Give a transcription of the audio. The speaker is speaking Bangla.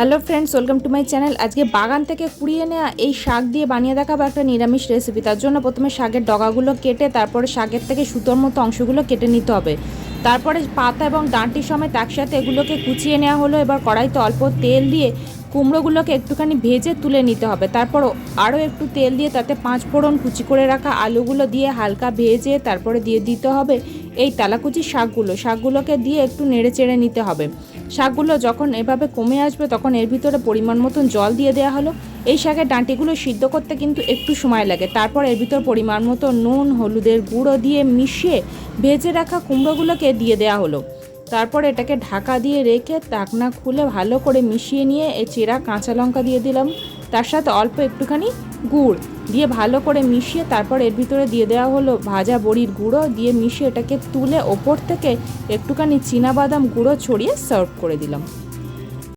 Hello friends, welcome to my channel. আজকে বাগান থেকে কুড়িয়ে নেওয়া এই শাক দিয়ে বানিয়ে দেখাবো একটা নিরামিষ রেসিপি। তার জন্য প্রথমে শাকের ডগাগুলো কেটে তারপরে শাকের থেকে সুতোর মতো অংশগুলো কেটে নিতে হবে। তারপরে পাতা এবং ডাঁটি সমেত একসাথে এগুলোকে কুচিয়ে নেওয়া হলো। এবার কড়াইতে অল্প তেল দিয়ে কুমড়োগুলোকে একটুখানি ভেজে তুলে নিতে হবে। তারপর আরও একটু তেল দিয়ে তাতে 5 ফোড়ন কুচি করে রাখা আলুগুলো দিয়ে হালকা ভেজে তারপরে দিয়ে দিতে হবে এই তেলাকুচি শাকগুলোকে দিয়ে একটু নেড়ে চেড়ে নিতে হবে। শাকগুলো যখন এভাবে কমে আসবে তখন এর ভিতরে পরিমাণ মতন জল দিয়ে দেওয়া হলো। এই শাকের ডাঁটিগুলো সিদ্ধ করতে কিন্তু একটু সময় লাগে। তারপর এর ভিতর পরিমাণ মতো নুন, হলুদের গুঁড়ো দিয়ে মিশিয়ে ভেজে রাখা কুমড়োগুলোকে দিয়ে দেওয়া হলো। তারপর এটাকে ঢাকা দিয়ে রেখে ঢাকনা খুলে ভালো করে মিশিয়ে নিয়ে এই চেরা কাঁচা লঙ্কা দিয়ে দিলাম। তার সাথে অল্প একটুখানি গুড় দিয়ে ভালো করে মিশিয়ে তারপর এর ভিতরে দিয়ে দেওয়া হলো ভাজা বড়ির গুঁড়ো দিয়ে মিশিয়ে এটাকে তুলে ওপর থেকে একটুখানি চীনাবাদাম গুঁড়ো ছড়িয়ে সার্ভ করে দিলাম।